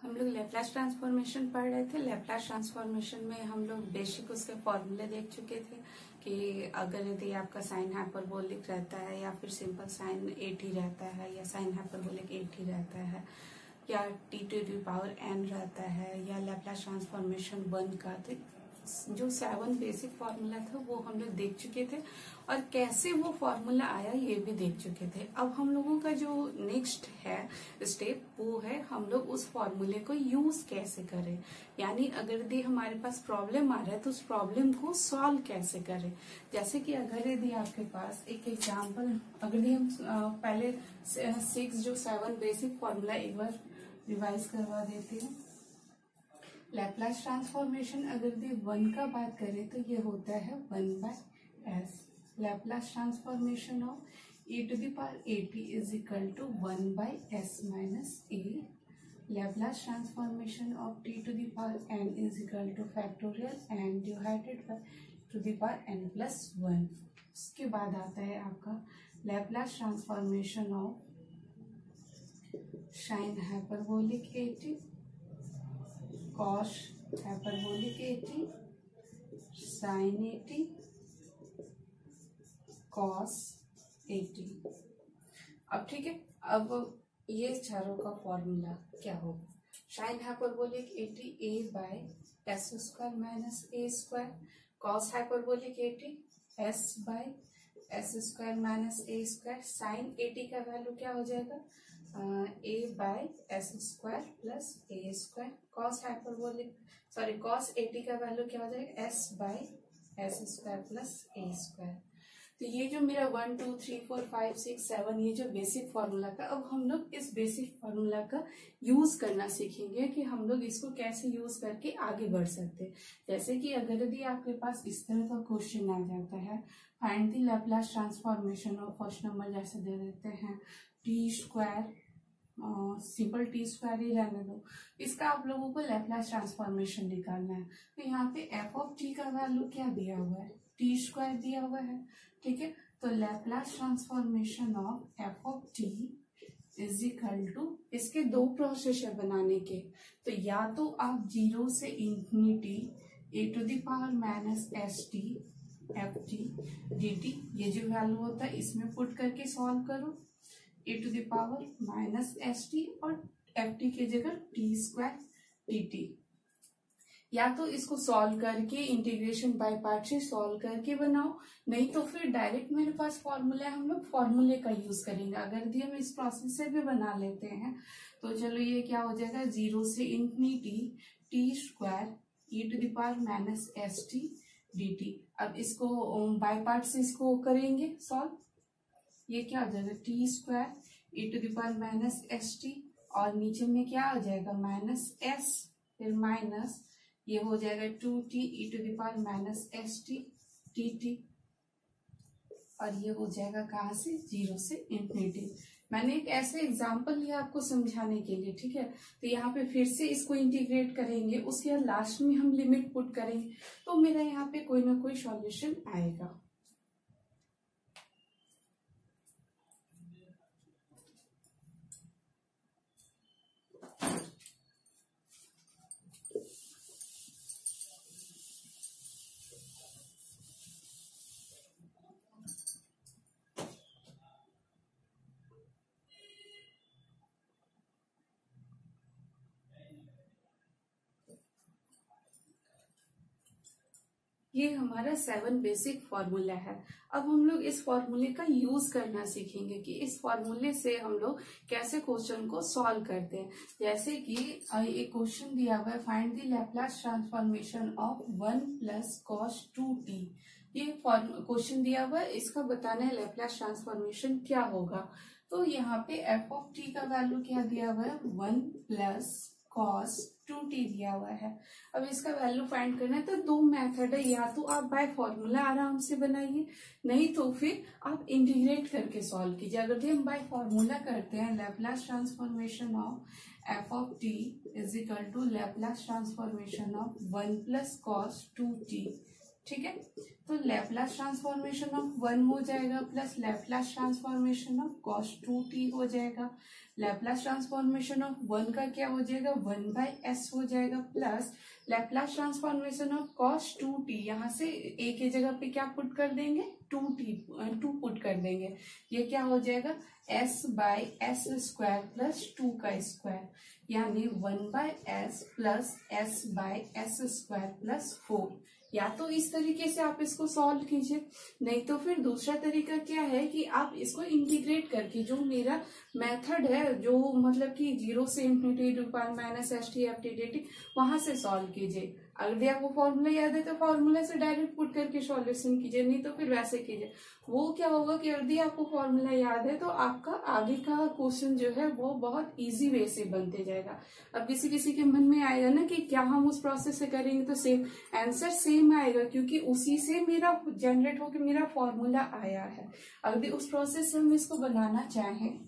हम लोग Laplace transformation पढ़ रहे थे। लैप्लास ट्रांसफॉर्मेशन में हम लोग बेसिक उसके फॉर्मूले देख चुके थे कि अगर यदि आपका साइन हाइपरबोलिक रहता है या फिर सिंपल साइन 80 रहता है या साइन हाइपरबोलिक 80 रहता है या t⁴n रहता है या लैप्लास ट्रांसफॉर्मेशन 1 का, तो जो 7 बेसिक फॉर्मूला था वो हम लोग देख चुके थे और कैसे वो फॉर्मूला आया ये भी देख चुके थे। अब हम लोगों का जो नेक्स्ट है स्टेप वो है हम लोग उस फॉर्मूले को यूज कैसे करें, यानी अगर यदि हमारे पास प्रॉब्लम आ रहा है तो उस प्रॉब्लम को सॉल्व कैसे करें। जैसे कि अगर यदि आपके पास एक एग्जाम्पल, अगर यदि हम पहले 7 बेसिक फॉर्मूला एक बार रिवाइज करवा देते हैं। लैप्लास ट्रांसफॉर्मेशन अगर यदि 1 का बात करें तो ये होता है 1/s। Laplace transformation of e⁴ is equal to 1/s minus a। Laplace transformation of t⁴n is equal to factorial n divided by n+1। उसके बाद आता है आपका Laplace transformation of sine hyperbolic 80, cos hyperbolic 80, sine 80, cos 80। अब ठीक है, अब ये चारों का फॉर्मूला क्या होगा। Sine hyperbolic 80 a/s² minus a², cos hyperbolic 80 s/s² minus a²। Sine 80 का वैल्यू क्या हो जाएगा a/s² प्लस a²। कॉस 80 का वैल्यू क्या हो जाएगा s/s² प्लस a²। तो ये जो मेरा 1 2 3 4 5 6 7 ये जो बेसिक फॉर्मूला था, अब हम लोग इस बेसिक फॉर्मूला का यूज करना सीखेंगे कि हम लोग इसको कैसे यूज करके आगे बढ़ सकते हैं। जैसे कि अगर यदि आपके पास इस तरह का क्वेश्चन आ जाता है, find the Laplace transformation of, first number जैसे दे देते हैं t², सिंपल t² ही रहने दो, इसका आप लोगों को लैप्लास ट्रांसफॉर्मेशन निकालना है। तो यहाँ पे f का वैल्यू क्या दिया हुआ है, t² दिया हुआ है, ठीक है। तो Laplace transformation of f is equal to, इसके दो प्रोसेस है बनाने के, तो या तो आप 0 से इंफिनिटी e⁻st ft dt, ये जो वैल्यू होता है इसमें पुट करके सॉल्व करो, e⁻ st और ft की जगह t² dt। या तो इसको सॉल्व करके इंटीग्रेशन बाय पार्ट से सॉल्व करके बनाओ, नहीं तो फिर डायरेक्ट मेरे पास फॉर्मूला है, हम लोग फॉर्मूले का यूज करेंगे। अगर यदि हम इस प्रोसेस से भी बना लेते हैं तो चलो ये क्या हो जाएगा 0 से infinity t² e⁻ st dt। अब इसको बाय पार्ट से इसको करेंगे सॉल्व, ये क्या हो जाएगा t² e⁻ st और नीचे में क्या आ जाएगा -s, फिर माइनस ये हो जाएगा 2t e⁻ st dt और ये हो जाएगा कहाँ से 0 से इंफिनिटी। मैंने एक ऐसे एग्जांपल लिया आपको समझाने के लिए, ठीक है। तो यहाँ पे फिर से इसको इंटीग्रेट करेंगे, उसके बाद लास्ट में हम लिमिट पुट करेंगे, तो मेरा यहाँ पे कोई ना कोई सॉल्यूशन आएगा। ये हमारा 7 बेसिक फॉर्मूला है। अब हम लोग इस फॉर्मूले का यूज करना सीखेंगे कि इस फॉर्मूले से हम लोग कैसे क्वेश्चन को सॉल्व करते हैं। जैसे कि एक क्वेश्चन दिया हुआ है, find the Laplace transformation of 1 + cos 2t। ये क्वेश्चन दिया हुआ है, इसका बताना है लैप्लास ट्रांसफॉर्मेशन क्या होगा। तो यहाँ पे f का वैल्यू क्या दिया हुआ है 1 + cos 2t दिया हुआ है। अब इसका वैल्यू फाइंड करना है तो दो मेथड है, या तो आप बाय फॉर्मूला आराम से बनाइए, नहीं तो फिर आप इंटीग्रेट करके सॉल्व कीजिए। अगर हम बाय फॉर्मूला करते हैं Laplace transformation of f is equal to Laplace transformation of 1 + cos 2t, ठीक है। तो लैप्लास ट्रांसफॉर्मेशन ऑफ 1 हो जाएगा plus Laplace transformation of cos 2t हो जाएगा। लैप्लास ट्रांसफॉर्मेशन ऑफ 1 का क्या हो जाएगा, 1/s हो जाएगा, plus Laplace transformation of cos 2t, यहाँ से a के जगह पे क्या पुट कर देंगे, 2 पुट कर देंगे, ये क्या हो जाएगा s/s² प्लस 2 का स्क्वायर, यानी 1/s प्लस s/s² प्लस 4। या तो इस तरीके से आप इसको सॉल्व कीजिए, नहीं तो फिर दूसरा तरीका क्या है कि आप इसको इंटीग्रेट करके, जो मेरा मेथड है, जो मतलब कि 0 से infinity to power minus s t F T D t, वहां से सॉल्व कीजिए। अगर आपको फॉर्मूला याद है तो फॉर्मूला से डायरेक्ट पुट करके सॉल्यूशन कीजिए, नहीं तो फिर वैसे कीजिए। वो क्या होगा कि यदि आपको फॉर्मूला याद है तो आपका आगे का क्वेश्चन जो है वो बहुत इजी वे से बनते जाएगा। अब किसी किसी के मन में आएगा ना कि क्या हम उस प्रोसेस से करेंगे तो सेम आंसर सेम आएगा, क्योंकि उसी से मेरा जनरेट होकर मेरा फॉर्मूला आया है। अगर उस प्रोसेस से हम इसको बनाना चाहें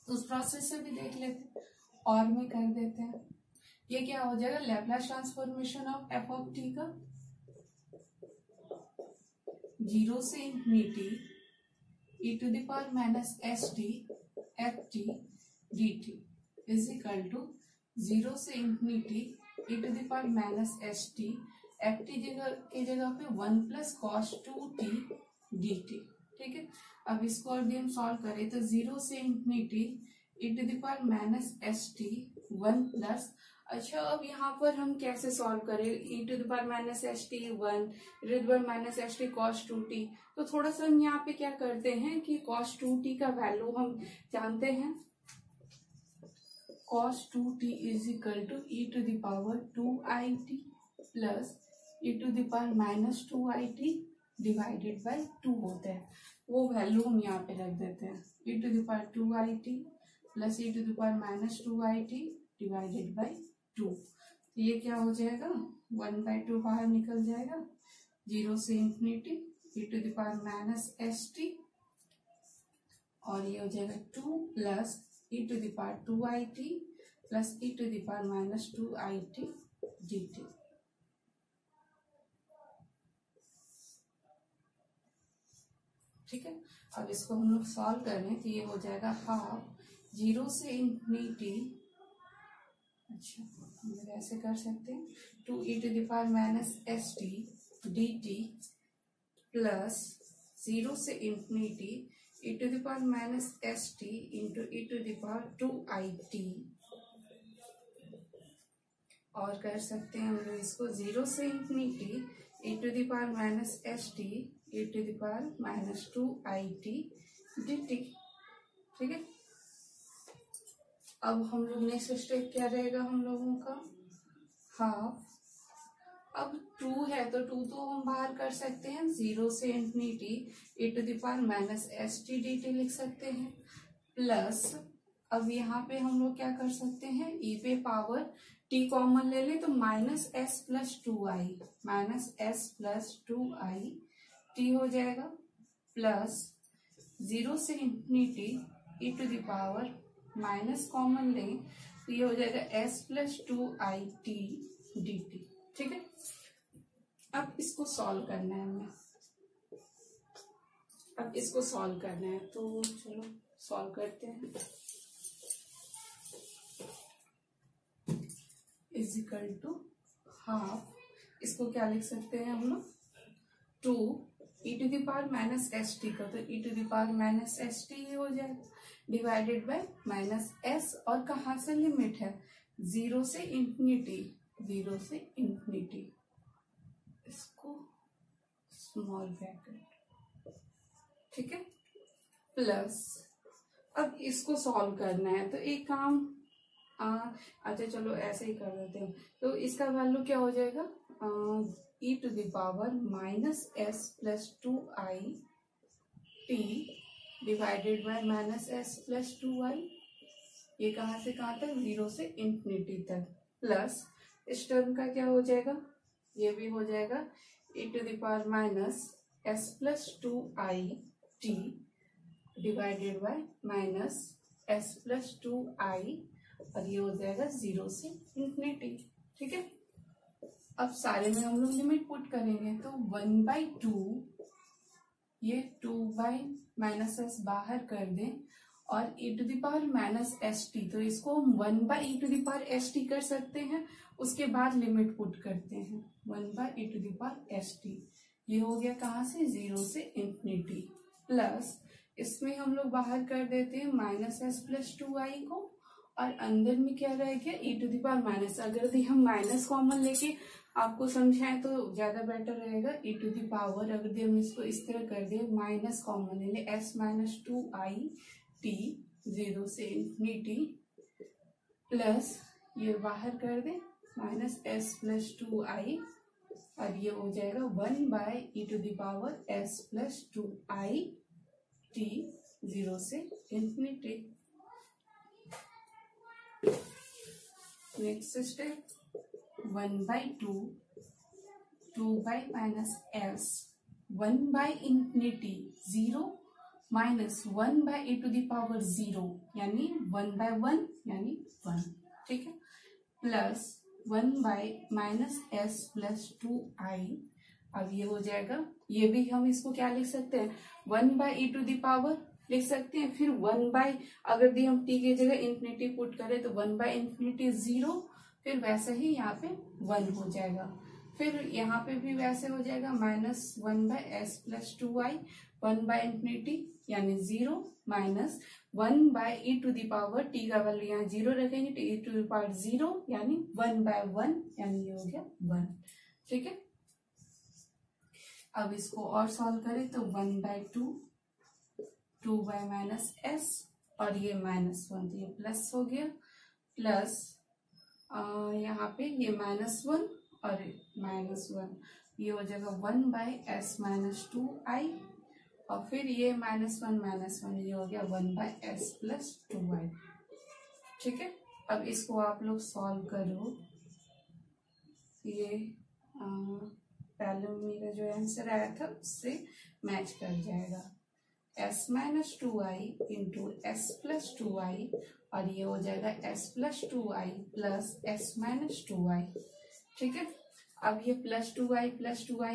तो उस प्रोसेस से भी देख लेते हैं और में कर देते हैं। ये क्या हो जाएगा, Laplace transformation of f of T का 0 से infinity e to the power minus s t F T D t is equal to 0 से infinity e to the power minus s t F t के जगह पे 1 plus cos 2t D T. ठीक है, अब इसको और हम सॉल्व करें तो 0 से infinity e to the power minus s t 1 plus, अच्छा अब यहाँ पर हम कैसे सॉल्व करें, e to the power minus s t 1 e to the power minus s t cos 2t, तो थोड़ा सा हम यहाँ पे क्या करते हैं कि कॉस 2t का वैल्यू हम जानते हैं, cos 2t is equal to e to the power 2it plus e to the power minus 2it divided by 2 होता है। वो वैल्यू हम यहाँ पे रख देते हैं, e to the power 2it plus e to the power minus 2it divided by 2। ये क्या हो जाएगा, 1/2 बाहर निकल जाएगा, 0 से infinity e to the power minus s t, और ये हो जाएगा 2 plus e to the power 2it plus e to the power minus 2it dt। ठीक है, अब इसको हम लोग सॉल्व करें तो ये हो जाएगा हाफ 0 से इंफिनिटी, अच्छा हम ऐसे कर सकते हैं 2 e to the power minus s t D t plus 0 से infinity e to the power minus s t into e to the power 2it, और कर सकते हैं हम लोग इसको 0 से infinity e to the power minus s t e to the power minus 2it dt। ठीक है, अब हम लोग नेक्स्ट स्टेप क्या रहेगा हम लोगों का, हाफ, अब 2 है तो 2 तो हम बाहर कर सकते हैं, 0 से infinity e to the power minus s t D t लिख सकते हैं, प्लस अब यहाँ पे हम लोग क्या कर सकते हैं, e पे पावर t कॉमन ले ले तो minus S plus 2i, minus S plus 2i t हो जाएगा, प्लस 0 से infinity e to the power minus common लें तो ये हो जाएगा s प्लस 2it dt। ठीक है, अब इसको सॉल्व करना है हमें, अब इसको सॉल्व करना है तो चलो सॉल्व करते हैं। इज इक्वल टू हाफ, इसको क्या लिख सकते हैं हम लोग, 2 e to the power minus s t का तो e to the power minus s t हो जाएगा डिवाइडेड बाय माइनस एस, और कहाँ से लिमिट है, 0 से इंफिनिटी, 0 से इंफिनिटी, इसको स्मॉल ब्रैकेट। ठीक है, प्लस अब इसको सॉल्व करना है तो एक काम अच्छा चलो ऐसे ही कर देते हैं, तो इसका वैल्यू क्या हो जाएगा, e to the power minus S plus 2i t divided by minus S plus 2i, ये कहाँ से कहाँ तक, 0 से इंफिनिटी तक, प्लस इस टर्म का क्या हो जाएगा, ये भी हो जाएगा e to the power minus S plus 2i t divided by minus S plus 2i, और ये हो जाएगा 0 से इंफिनिटी। ठीक है, अब सारे में हम लोग लिमिट पुट करेंगे तो 1/2, ये 2 बाई माइनस एस बाहर कर दें और e to the power minus s t, तो इसको हम 1 by e to the power s t कर सकते हैं। उसके बाद लिमिट पुट करते हैं 1 by e to the power s t. ये हो गया कहाँ से, 0 से इंफिनिटी, प्लस इसमें हम लोग बाहर कर देते हैं माइनस एस प्लस 2i को, और अंदर में क्या रह गया, e to the power minus. अगर भी हम माइनस कॉमन लेके आपको समझाएं तो ज्यादा बेटर रहेगा। e टू द पावर अगर हम इसको इस तरह कर दे, माइनस कॉमन ले ले, s माइनस 2i t 0 से इंफिनिटी, प्लस ये बाहर कर दे माइनस s प्लस 2i, और ये हो जाएगा 1 by e to the power s plus 2i t 0 से infinity. Next step 1 by 2 by minus s 1 by infinity 0 minus 1 by e to the power 0 यानी 1 बाय 1 यानी 1, ठीक है, plus 1 by minus s plus 2i। अब ये हो जाएगा, ये भी हम इसको क्या लिख सकते हैं, 1 by e to the power लिख सकते हैं, फिर 1 बाई, अगर भी हम t की जगह इंफिनिटी पुट करें तो 1 बाई इंफिनिटी 0, फिर वैसे ही यहाँ पे 1 हो जाएगा, फिर यहाँ पे भी वैसे हो जाएगा minus 1 by s plus 2i, 1 by infinity यानी 0 minus 1 by e to the power, t का वैल्यू यहाँ 0 रखेंगे, t टू द पावर 0 यानी 1 बाय 1 यानी ये हो गया 1, ठीक है। अब इसको और सॉल्व करें तो 1 बाय 2 बाय माइनस एस, और ये माइनस 1 तो ये प्लस हो गया, प्लस यहाँ पे ये माइनस 1 और माइनस 1, ये हो जाएगा 1 बाई एस माइनस 2i, और फिर ये माइनस 1 ये हो गया 1 बाई एस प्लस 2i, ठीक है। अब इसको आप लोग सॉल्व करो, ये पहले मेरा जो आंसर आया था उससे मैच कर जाएगा, s minus 2i into S plus 2i, और ये हो जाएगा s plus 2i plus s minus 2i, ठीक है। अब ये प्लस 2i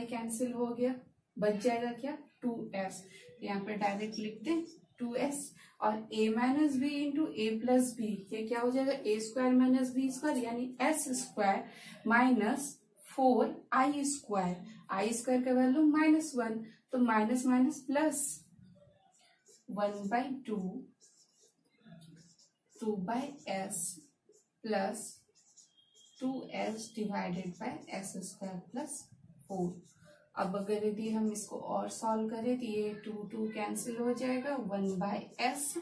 कैंसिल हो गया, बच जाएगा क्या, 2s, यहाँ पे डायरेक्ट लिख दें 2s, और a minus b into a plus b, ये क्या हो जाएगा, a square minus b square यानी s square minus 4i square, i square का वैल्यू -1, तो minus minus plus 1 by 2 by s plus 2s divided by s square plus 4। अब अगर यदि हम इसको और सॉल्व करें तो ये 2 कैंसिल हो जाएगा, 1 by s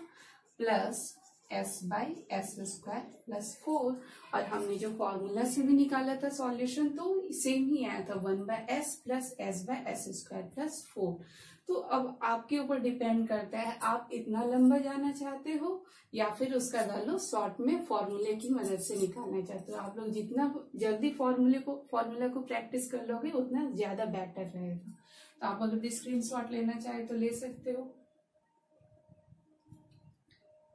plus s by s square plus 4, और हमने जो फॉर्मूला से भी निकाला था सॉल्यूशन तो सेम ही आया था, 1 by s plus s by s square plus 4। तो अब आपके ऊपर डिपेंड करता है आप इतना लंबा जाना चाहते हो या फिर उसका वैल्यू शॉर्ट में फॉर्मूले की मदद से निकालना चाहते हो। आप लोग जितना जल्दी फॉर्मूला को प्रैक्टिस कर लोगे उतना ज्यादा बेटर रहेगा। तो आप अगर स्क्रीनशॉट लेना चाहे तो ले सकते हो।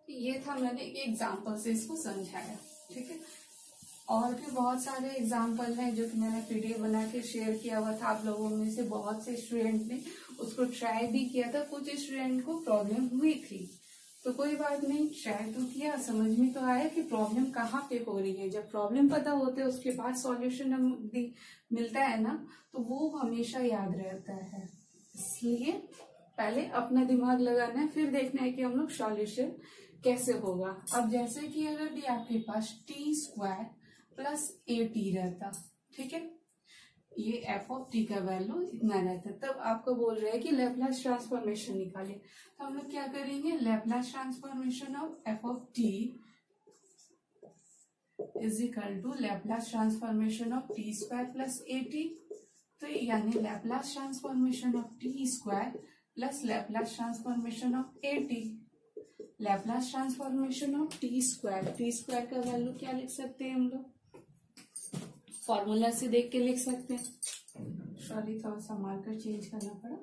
ये था, मैंने एक एग्जाम्पल से इसको समझाया, ठीक है। और भी बहुत सारे एग्जाम्पल हैं जो कि मैंने पीडीएफ बना के शेयर किया हुआ था। आप लोगों में से बहुत से स्टूडेंट ने उसको ट्राई भी किया था, कुछ स्टूडेंट को प्रॉब्लम हुई थी, तो कोई बात नहीं, ट्राई तो किया, समझ में तो आया कि प्रॉब्लम कहाँ पे हो रही है। जब प्रॉब्लम पता होते है उसके बाद सॉल्यूशन मिलता है ना, तो वो हमेशा याद रहता है। इसलिए पहले अपना दिमाग लगाना है, फिर देखना है कि हम लोग सॉल्यूशन कैसे होगा। अब जैसे कि अगर भी आपके पास टी स्क्वायर प्लस ए टी रहता, ठीक है, ये एफ ऑफ टी का वैल्यू इतना रहता, तब आपको बोल रहे हैं कि लैप्लास ट्रांसफॉर्मेशन निकाले। तो हम लोग क्या करेंगे, Laplace transformation of f of t is equal to Laplace transformation of t square plus A t. तो यानी Laplace transformation of t square plus Laplace transformation of a t. Laplace transformation of t square का value क्या लिख सकते हैं हम लोग, formula से देख के लिख सकते हैं। सॉरी, थोड़ा सा मार्कर चेंज करना पड़ा।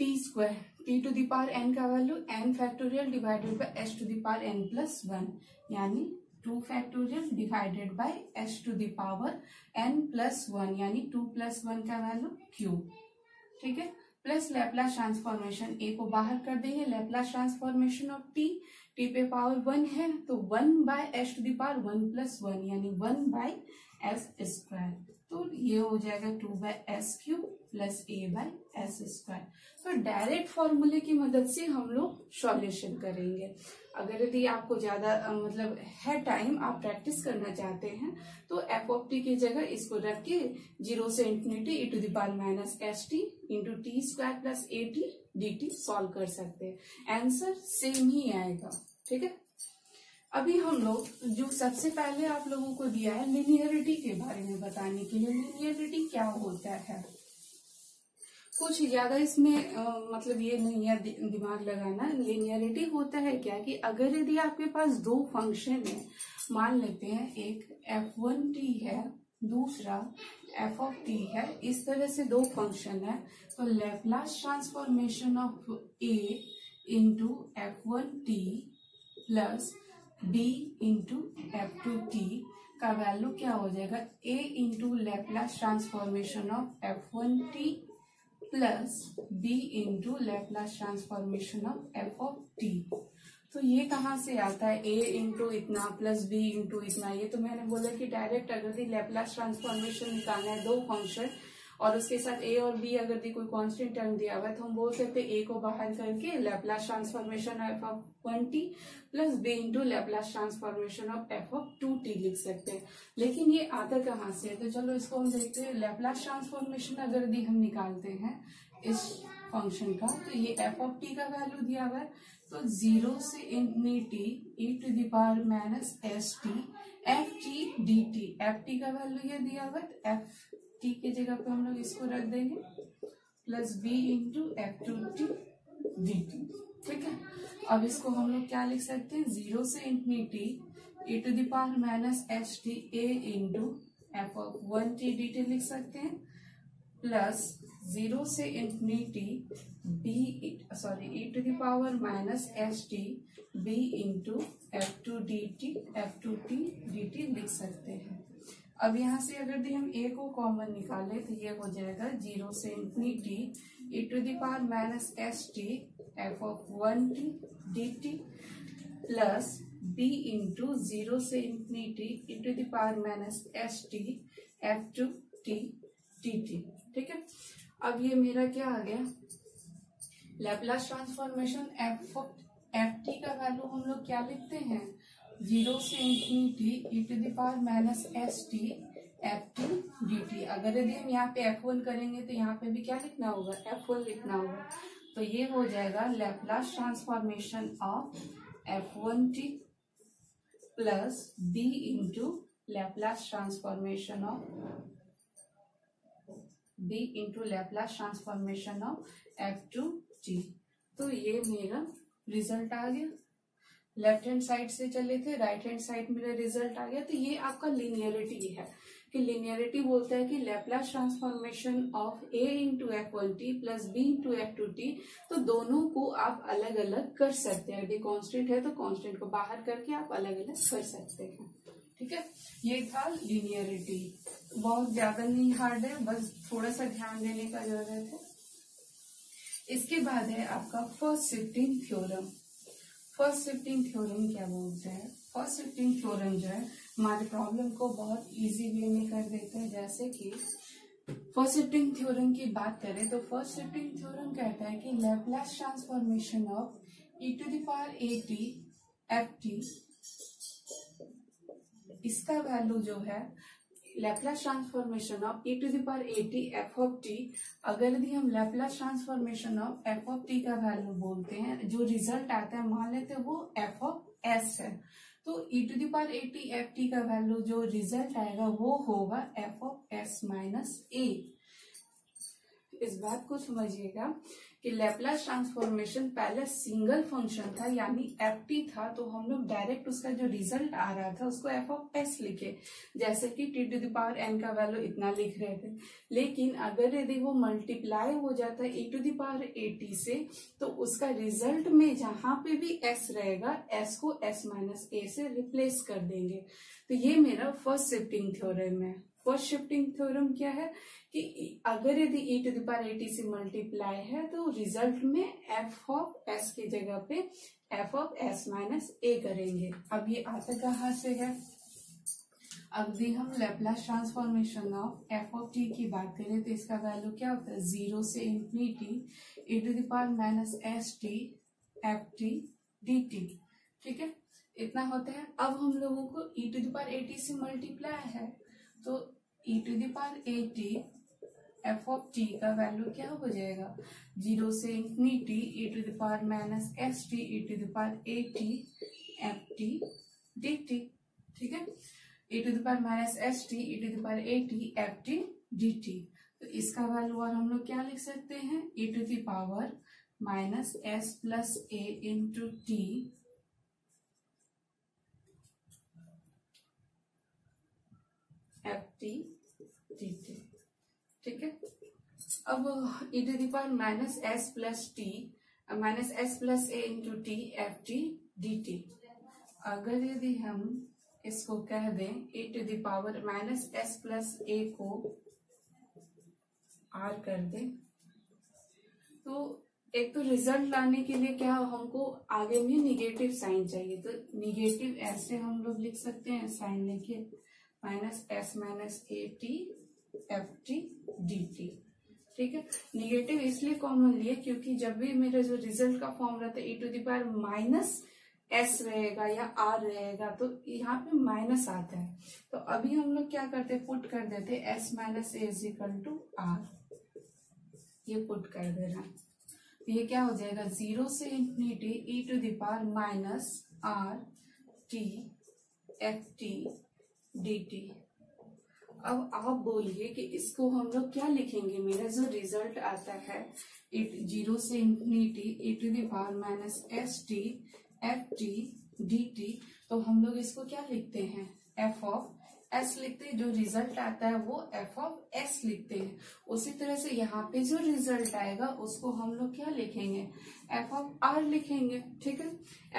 T square, T to the power N का value N factorial divided by S to the power N plus 1, यानी 2 factorial divided by S to the power N plus 1, यानी 2 प्लस 1 का value cube, ठीक है। Plus Laplace transformation ए को बाहर कर देंगे, Laplace transformation of T, T पे पावर 1 है तो 1/s⁴ 1+1 यानी 1/s²। तो ये हो जाएगा 2/s³ प्लस a/s²। तो डायरेक्ट फॉर्मूले की मदद से हम लोग सॉल्यूशन करेंगे। अगर यदि आपको ज्यादा मतलब है टाइम, आप प्रैक्टिस करना चाहते हैं तो एफ ऑफ टी की जगह इसको रख के 0 से infinity e⁻st into t² plus at dt solve कर सकते हैं। आंसर सेम ही आएगा। ठीक है, अभी हम लोग जो सबसे पहले आप लोगों को दिया है लिनियरिटी के बारे में बताने के लिए। लिनियरिटी क्या होता है, कुछ ज्यादा इसमें मतलब ये नहीं है दिमाग लगाना। लिनियरिटी होता है क्या कि अगर यदि आपके पास दो फंक्शन है, मान लेते हैं एक f1t है, दूसरा f ऑफ t है, इस तरह से दो फंक्शन है, तो Laplace transformation of a into f1t plus b into f2t का वैल्यू क्या हो जाएगा, a into Laplace transformation of f1t plus b into Laplace transformation of f of t। तो ये कहाँ से आता है, a इंटू इतना प्लस b इंटू इतना। ये तो मैंने बोला कि डायरेक्ट अगर लैप्लास ट्रांसफॉर्मेशन निकालना है दो फंक्शन और उसके साथ a और b अगर कोई कांस्टेंट टर्म दिया हुआ है तो हम बोल सकते हैं a को बाहर करके Laplace transformation of f of 1t plus b into Laplace transformation of f of 2t लिख सकते हैं। लेकिन ये आता कहाँ से है, तो चलो इसको हम देखते हैं। लैप्लास ट्रांसफॉर्मेशन अगर हम निकालते हैं इस फंक्शन का, तो ये f ऑफ t का वैल्यू दिया हुआ है, तो 0 से infinity e⁻st ft dt, ft का वैल्यू ये दिया हुआ है, ft की जगह पे हम लोग इसको रख देंगे plus b into f2t dt। ठीक है, अब इसको हम लोग क्या लिख सकते हैं, 0 से infinity e⁻st a into f of 1t dt लिख सकते हैं, प्लस 0 से infinity e⁻st b into f2t लिख सकते हैं। अब यहाँ से अगर हम a को कॉमन निकाले तो ये हो जाएगा 0 से infinity e⁻st f of 1t dt plus b into 0 से इंफिनिटी e⁻st f2t dt। ठीक है, अब ये मेरा क्या आ गया, लैप्लास ट्रांसफॉर्मेशन f का वैल्यू हम लोग क्या लिखते हैं, 0 से इंफिनिटी e⁻st ft dt। अगर यदि हम यहाँ पे f1 करेंगे तो यहाँ पे भी क्या लिखना होगा, f1 लिखना होगा। तो ये हो जाएगा Laplace transformation of f1t plus b into Laplace transformation of f2t। तो ये मेरा रिजल्ट आ गया। लेफ्ट हैंड साइड से चले थे, राइट हैंड साइड मेरा रिजल्ट आ गया। तो ये आपका लिनियरिटी है कि लिनियरिटी बोलता है कि Laplace transformation of a into f1t plus b into f2t, तो दोनों को आप अलग अलग कर सकते हैं। यदि कांस्टेंट है तो कांस्टेंट को बाहर करके आप अलग अलग कर सकते हैं। ठीक है, ये था लिनियरिटी। बहुत ज्यादा नहीं हार्ड है, बस थोड़ा सा ध्यान देने का जरूरत है। इसके बाद है आपका first shifting theorem. First shifting theorem क्या बोलते हैं, फर्स्ट शिफ्टिंग थ्योरम जो है हमारे प्रॉब्लम को बहुत इजी वे में कर देते हैं। जैसे कि फर्स्ट शिफ्टिंग थ्योरम की बात करें तो फर्स्ट शिफ्टिंग थ्योरम कहता है कि Laplace transformation of e⁻at ft, इसका वैल्यू जो है Laplace transformation of e⁻at f of t, अगर यदि हम Laplace transformation of f of t का वैल्यू बोलते हैं, जो रिजल्ट आता है मान लेते हैं वो f ऑफ s है, तो e⁻at ft का वैल्यू जो रिजल्ट आएगा वो होगा f of s minus a। इस बात को समझिएगा कि लैप्लास ट्रांसफॉर्मेशन पहले सिंगल फंक्शन था यानी ft था, तो हम लोग डायरेक्ट उसका जो रिजल्ट आ रहा था उसको f ऑफ s लिखे, जैसे कि t⁻n का वैल्यू इतना लिख रहे थे। लेकिन अगर यदि वो मल्टीप्लाई हो जाता है e⁻at से, तो उसका रिजल्ट में जहां पे भी s रहेगा s को s माइनस a से रिप्लेस कर देंगे। तो ये मेरा फर्स्ट शिफ्टिंग थ्योरम है। फर्स्ट शिफ्टिंग थ्योरम क्या है कि अगर यदि e to the power at से मल्टीप्लाई है तो रिजल्ट में f ऑफ s की जगह पे f of s minus a करेंगे। अब ये आता कहाँ से है? अब भी हम Laplace transformation of f of t की बात करें तो इसका वैल्यू क्या होता है? 0 से infinity e to the power minus s t F T D T. ठीक है, इतना होता है। अब हम लोगों को e to the power at से मल्टीप्लाई है तो e to the power at f of t का वैल्यू क्या हो जाएगा? 0 से infinity e to the power minus s t e to the power at F T D T. ठीक है, e to the power minus s t e to the power at F T D t. तो इसका value और हम लोग क्या लिख सकते हैं? e to the power minus S plus A into T F T D T. ठीक है, अब e to the power minus S plus A into T F T D T. अगर यदि हम इसको कह दें e to the power minus S plus A को r कर दें तो एक तो रिजल्ट लाने के लिए क्या हमको आगे में निगेटिव साइन चाहिए, तो निगेटिव ऐसे हम लोग लिख सकते हैं, साइन लेके minus a T F T D T. ठीक है, निगेटिव इसलिए कॉमन लिए क्योंकि जब भी मेरा जो रिजल्ट का फॉर्म रहता है e to the power minus s रहेगा या आर रहेगा तो यहाँ पे माइनस आता है। तो अभी हम लोग क्या करते हैं? पुट कर देते s minus a is equal to r, ये पुट कर देना। तो ये क्या हो जाएगा? 0 से infinity e to the power minus r t F T D t. अब आप बोलिए कि इसको हम लोग क्या लिखेंगे? मेरा जो रिजल्ट आता है 0 से infinity e to the power minus s t F T D t, तो हम लोग इसको क्या लिखते हैं? एफ ऑफ एस लिखते हैं। जो रिजल्ट आता है वो एफ ऑफ एस लिखते हैं। उसी तरह से यहाँ पे जो रिजल्ट आएगा उसको हम लोग क्या लिखेंगे? एफ ऑफ आर लिखेंगे। ठीक है,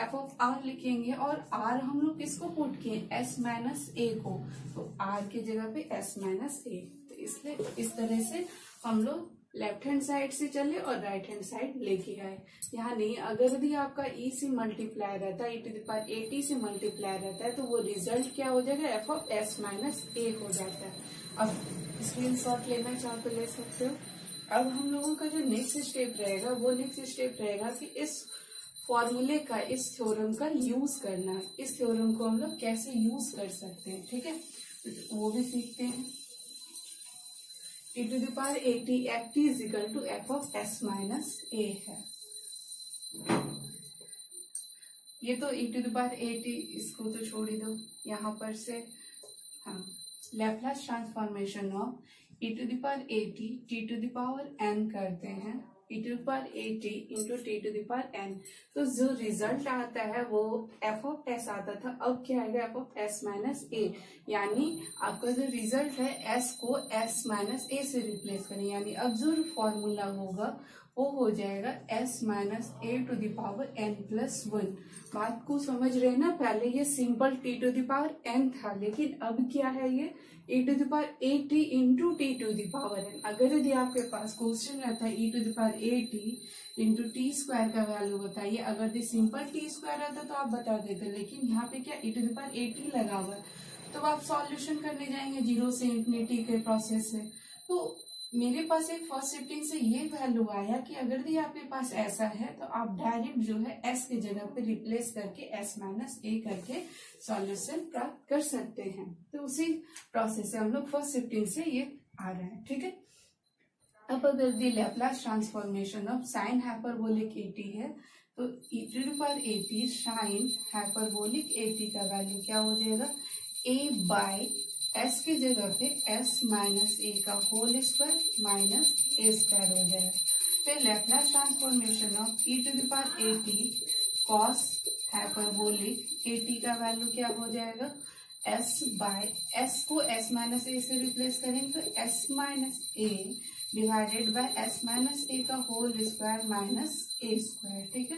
एफ ऑफ आर लिखेंगे और आर हम लोग किसको पुट किए? एस माइनस ए को, तो आर की जगह पे एस माइनस ए। तो इसलिए इस तरह से हम लोग लेफ्ट हैंड साइड से चले और राइट हैंड साइड लेके आए। यहाँ नहीं, अगर भी आपका e से मल्टीप्लाई रहता है, e to the power at से मल्टीप्लाई रहता है तो वो रिजल्ट क्या हो जाएगा? F of S minus a हो जाता है। अब स्क्रीनशॉट लेना चाहो तो ले सकते हो। अब हम लोगों का जो नेक्स्ट स्टेप रहेगा वो नेक्स्ट स्टेप रहेगा कि इस फॉर्मूले का, इस थ्योरम का यूज करना है। इस थ्योरम को हम लोग कैसे यूज कर सकते हैं, ठीक है, वो भी सीखते हैं। e to the power at F T is equal to F of S minus A है। ये तो e to the power at, इसको तो छोड़ ही दो यहाँ पर से। हाँ, Laplace transformation of e to the power at t to the power n करते हैं, e to the power at into t to the power n। तो जो रिजल्ट आता है वो f ऑफ s आता था, अब क्या आएगा? f of s minus a। यानी आपका जो रिजल्ट है s को s माइनस a से रिप्लेस करें, यानी अब जो फॉर्मूला होगा वो हो जाएगा s minus a to the power n plus 1। बात को समझ रहे ना? पहले ये simple t to the power n था, लेकिन अब क्या है? ये e to the power at into t to the power n। अगर यदि आपके पास क्वेश्चन रहता है e to the power at into t square का वैल्यू बताइए, अगर ये सिंपल टी स्क्वायर रहता तो आप बता देते, लेकिन यहाँ पे क्या e to the power at लगा हुआ है, तो आप सॉल्यूशन करने जाएंगे 0 से इंफिनिटी के प्रोसेस से। तो मेरे पास एक फर्स्ट शिफ्टिंग से ये वैल्यू आया कि अगर भी आपके पास ऐसा है तो आप डायरेक्ट जो है s के जगह पे रिप्लेस करके s माइनस ए करके सॉल्यूशन प्राप्त कर सकते हैं। तो उसी प्रोसेस से हम लोग फर्स्ट शिफ्टिंग से ये आ रहे हैं। ठीक है, अब अगर the Laplace transformation of sine hyperbolic at है तो e to the power at sine hyperbolic at का वैल्यू क्या हो जाएगा? a बाय s की जगह पे s माइनस ए का whole square minus A square हो जाएगा। फिर Laplace transformation of e to the power at cos hyperbolic at का वैल्यू क्या हो जाएगा? s बाय s को s माइनस ए से रिप्लेस करेंगे तो s minus A divided by s minus A का whole square minus A square. ठीक है,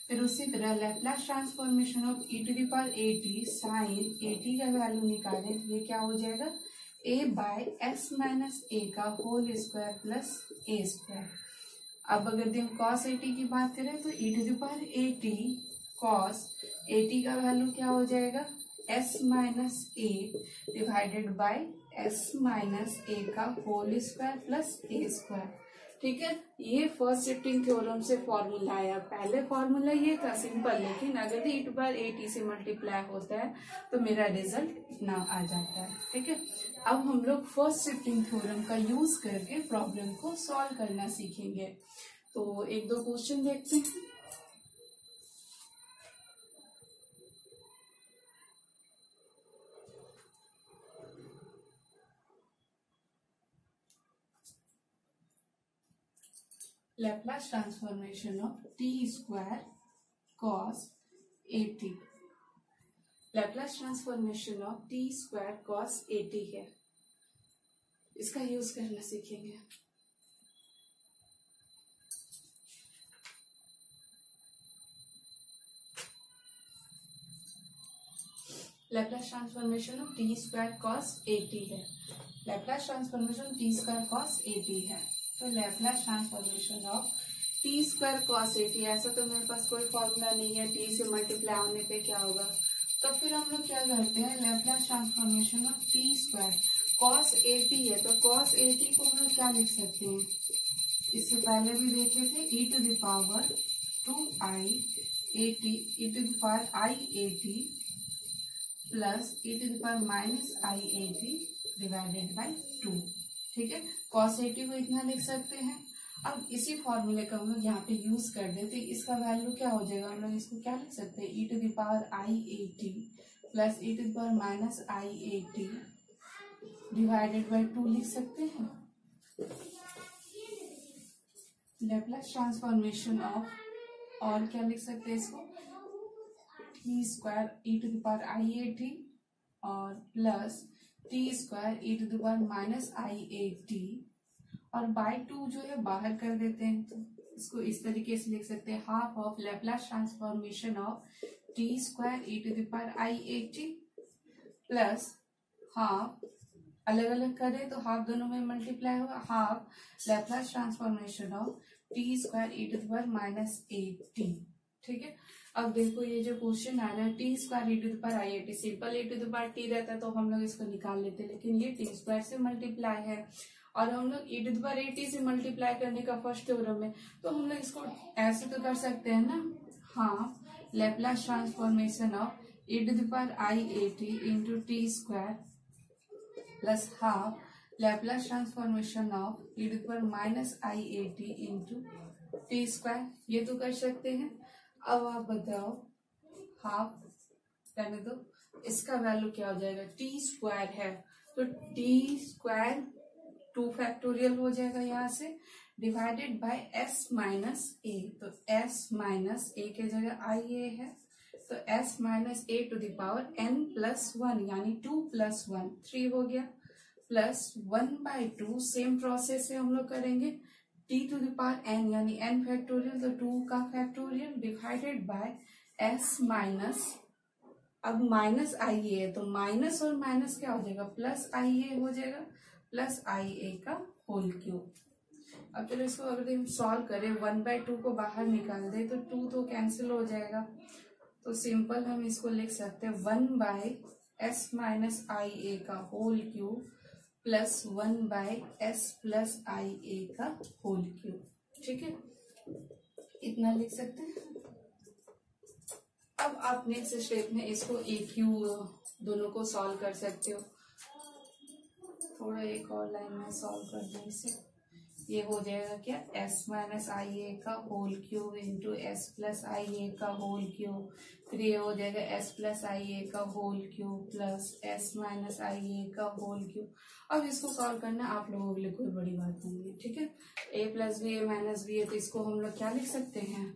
फिर उसी तरह Laplace transformation of e to the power at sine at का वैल्यू निकालें, ये क्या हो जाएगा? ए बाय एस माइनस ए का whole square plus A square. अब अगर हम कॉस ए टी की बात करें तो E to the power A T cos A T का वैल्यू क्या हो जाएगा, S minus A divided by S minus A का whole square plus A square. ठीक है, ये फर्स्ट शिफ्टिंग थ्योरम से फॉर्मूला आया। पहले फॉर्मूला ये था सिंपल, लेकिन अगर E to power A T से मल्टीप्लाई होता है तो मेरा रिजल्ट इतना आ जाता है। ठीक है, अब हम लोग फर्स्ट शिफ्टिंग थ्योरम का यूज करके प्रॉब्लम को सॉल्व करना सीखेंगे। तो एक दो क्वेश्चन देखते हैं। Laplace transformation of t square cos at। Laplace transformation of t square cos at है, इसका यूज करना सीखेंगे। Laplace transformation of t square cos at है। Laplace transformation t square cos at है, तो Laplace transformation of t square cos A T. ऐसा तो मेरे पास कोई फॉर्मूला नहीं है, टी से मल्टीप्लाई होने पे क्या होगा, तो फिर हम लोग क्या करते हैं, Laplace transformation of t square cos A T है, तो कॉस ए टी को हम लोग क्या लिख सकते हैं, इससे पहले भी देखे थे, E to the power 2i A T, E to the power I A T plus E to the power minus I A T divided by 2। ठीक है, कॉस ए टी को इतना लिख सकते हैं। अब इसी फॉर्मूले का हम लोग यहाँ पे यूज कर देते, इसका वैल्यू क्या हो जाएगा, हम लोग इसको क्या लिख सकते हैं, E to the power I A T plus E to the power minus I A T divided by 2 लिख सकते हैं। लैप्लास ट्रांसफॉर्मेशन ऑफ, और क्या लिख सकते हैं इसको, T square E to the power I A T और plus T square E to the power minus I A T, और बाय 2 जो है बाहर कर देते हैं, तो इसको इस तरीके से लिख सकते हैं, half of Laplace transformation of t square E to the power I A T plus half, अलग अलग करें तो हाफ दोनों में मल्टीप्लाई होगा, half Laplace transformation of t square E to the power minus a t. ठीक है, अब देखो ये जो क्वेश्चन आ रहा है, t square E to the power I A t, simple e to the power t रहता है तो हम लोग इसको निकाल लेते, लेकिन ये टी स्क्वायर से मल्टीप्लाई है और हम लोग E to the power A T से मल्टीप्लाई करने का फर्स्ट थ्योरम है, तो हम लोग इसको ऐसे तो कर सकते हैं ना, half Laplace transformation of e to the power I A t into t square plus half Laplace transformation of e to the power minus I A t into t square, ये तो कर सकते हैं। अब आप बताओ, हाफ करने दो, इसका वैल्यू क्या हो जाएगा, टी स्क्वायर है तो टी स्क्वायर 2 फैक्टोरियल हो जाएगा यहाँ से, डिवाइडेड बाय एस माइनस ए, तो एस माइनस ए के जगह आई ए है, तो s minus a to the power N plus 1 यानी 2 प्लस 1 3 हो गया, प्लस 1/2, सेम प्रोसेस से हम लोग करेंगे, t to the power n यानी एन फैक्टोरियल, तो 2 का factorial divided by S minus, अब माइनस आई ए है तो माइनस और माइनस क्या हो जाएगा, प्लस आई ए हो जाएगा, प्लस आई ए का होल क्यूब। अब चलो इसको अगर हम सॉल्व करें, 1/2 को बाहर निकाल दे तो 2 तो कैंसिल हो जाएगा, तो सिंपल हम इसको लिख सकते हैं 1/s माइनस आई ए का whole cube plus 1/s plus I A का होल क्यूब। ठीक है, इतना लिख सकते हैं। अब आप नेक्स्ट स्टेप में इसको ए क्यू दोनों को सॉल्व कर सकते हो, थोड़ा एक और लाइन में सॉल्व कर दें इसे, ये हो जाएगा क्या, s माइनस आई ए का whole cube into S plus I A का होल क्यूब, फिर ये हो जाएगा s प्लस आई ए का whole cube plus s minus I A का होल क्यूब। अब इसको सॉल्व करना आप लोगों के लिए कोई बड़ी बात नहीं है। ठीक है, a plus b a minus b है, तो इसको हम लोग क्या लिख सकते हैं,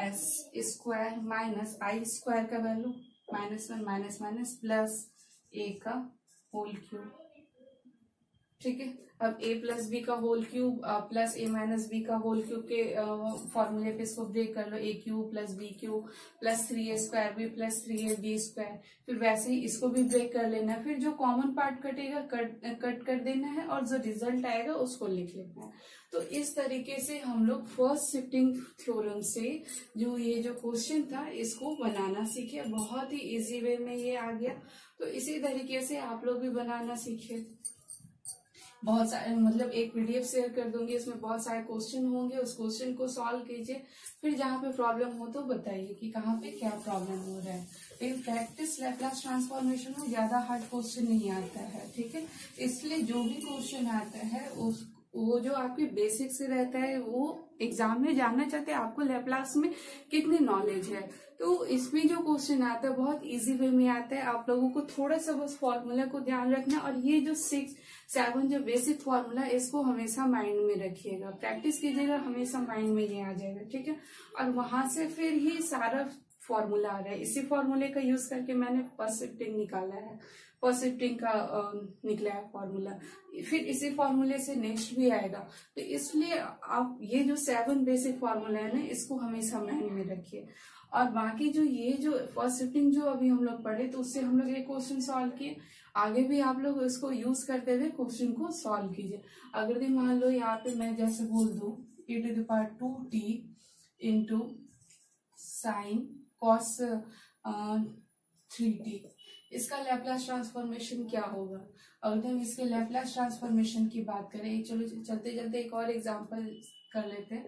s square minus i square का value -1 minus minus plus a का होल क्यूब ठीक है। अब a प्लस बी का whole cube plus a minus b का होल क्यूब के फॉर्मूले पे इसको ब्रेक कर लो, a cube plus b cube plus 3a square b plus 3a b square. फिर वैसे ही इसको भी ब्रेक कर लेना है। फिर जो कॉमन पार्ट कटेगा कट कर देना है और जो रिजल्ट आएगा उसको लिख लेना है। तो इस तरीके से हम लोग फर्स्ट शिफ्टिंग थ्योरम से जो ये जो क्वेश्चन था इसको बनाना सीखे। बहुत ही इजी वे में ये आ गया। तो इसी तरीके से आप लोग भी बनाना सीखे। बहुत सारे मतलब एक पीडीएफ शेयर कर दूंगी, इसमें बहुत सारे क्वेश्चन होंगे, उस क्वेश्चन को सॉल्व कीजिए। फिर जहाँ पे प्रॉब्लम हो तो बताइए कि कहाँ पे क्या प्रॉब्लम हो रहा है। लेकिन प्रैक्टिस लैप्लास ट्रांसफॉर्मेशन में ज्यादा हार्ड क्वेश्चन नहीं आता है, ठीक है। इसलिए जो भी क्वेश्चन आता है वो जो आपके बेसिक से रहता है, वो एग्जाम में जानना चाहते हैं आपको लैप्लास में कितनी नॉलेज है। तो इसमें जो क्वेश्चन आता है बहुत इजी वे में आता है। आप लोगों को थोड़ा सा बस फॉर्मूला को ध्यान रखना, और ये जो 6, 7 जो बेसिक फॉर्मूला इसको हमेशा माइंड में रखिएगा, प्रैक्टिस कीजिएगा, हमेशा माइंड में ये आ जाएगा, ठीक है। और वहां से फिर ही सारा फॉर्मूला आ रहा है। इसी फॉर्मूले का यूज करके मैंने फर्स्ट शिफ्टिंग निकाला है, फर्स्ट शिफ्टिंग का निकला है फॉर्मूला। फिर इसी फॉर्मूले से नेक्स्ट भी आएगा। तो इसलिए आप ये जो 7 बेसिक फॉर्मूला है ना, इसको हमेशा माइंड में रखिए। और बाकी जो ये जो फर्स्ट शिफ्टिंग जो अभी हम लोग पढ़े, तो उससे हम लोग ये क्वेश्चन सॉल्व किए। आगे भी आप लोग इसको यूज करते हुए क्वेश्चन को सॉल्व कीजिए। अगर भी मान लो यहाँ पे मैं जैसे बोल दूं e⁻²t into sine cos 3t, इसका लैप्लास ट्रांसफॉर्मेशन क्या होगा। अगर हम इसके लैप्लास ट्रांसफॉर्मेशन की बात करें, चलो चलते चलते एक और एग्जांपल कर लेते हैं।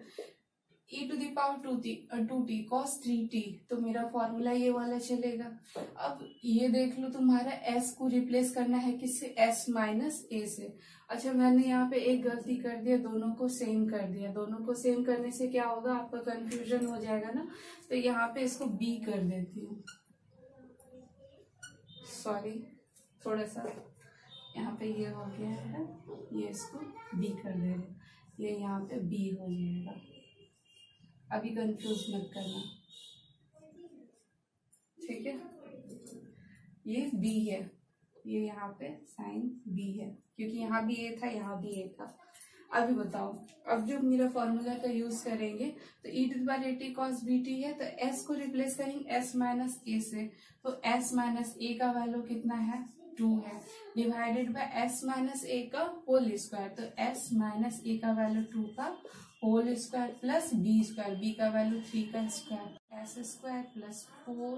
e⁻²t cos 3t, तो मेरा फॉर्मूला ये वाला चलेगा। अब ये देख लो, तुम्हारा s को रिप्लेस करना है किससे, s माइनस a से। अच्छा, मैंने यहाँ पे एक गलती कर दिया, दोनों को सेम कर दिया। दोनों को सेम करने से क्या होगा, आपका कंफ्यूजन हो जाएगा ना। तो यहाँ पे इसको b कर देती हूँ, सॉरी थोड़ा सा यहाँ पे ये हो गया है, ये इसको b कर दे रहे, ये यहाँ पे b हो जाएगा। अभी कंफ्यूज मत करना, ठीक है। ये b है, ये यहाँ पे साइन b है, क्योंकि यहाँ भी a था, यहाँ भी a था। अभी बताओ, अब जो मेरा फॉर्मूला का यूज करेंगे, तो e⁻80 cos bt है, तो s को रिप्लेस करेंगे s माइनस a से। तो s माइनस a का वैल्यू कितना है, 2 है, divided by s minus a का होल स्क्वायर। तो s माइनस a का वैल्यू 2 का whole square plus b square, b का वैल्यू 3 का square, s square plus 4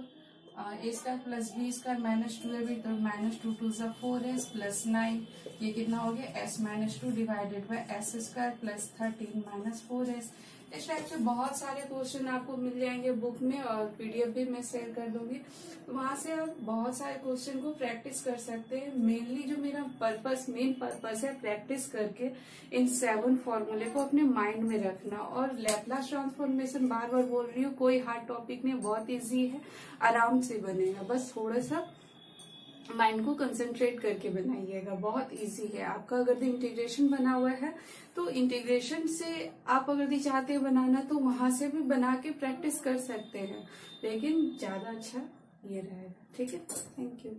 a square plus b square minus 2 है भी, तो माइनस 2 2 सा 4s प्लस 9, ये कितना हो गया s minus 2 divided by s square plus 13 minus 4s। इस टाइप से बहुत सारे क्वेश्चन आपको मिल जाएंगे बुक में, और पीडीएफ भी मैं शेयर कर दूंगी। वहां से आप बहुत सारे क्वेश्चन को प्रैक्टिस कर सकते हैं। मेनली जो मेरा मेन पर्पस है, प्रैक्टिस करके इन 7 फॉर्मूले को अपने माइंड में रखना। और लैप्लास ट्रांसफॉर्मेशन बार बार बोल रही हूँ, कोई हार्ड टॉपिक नहीं, बहुत ईजी है, आराम से बनेगा। बस थोड़ा सा माइंड को कंसंट्रेट करके बनाइएगा, बहुत इजी है। आपका अगर इंटीग्रेशन बना हुआ है, तो इंटीग्रेशन से आप अगर चाहते हैं बनाना, तो वहां से भी बना के प्रैक्टिस कर सकते हैं, लेकिन ज्यादा अच्छा ये रहेगा, ठीक है। Thank you.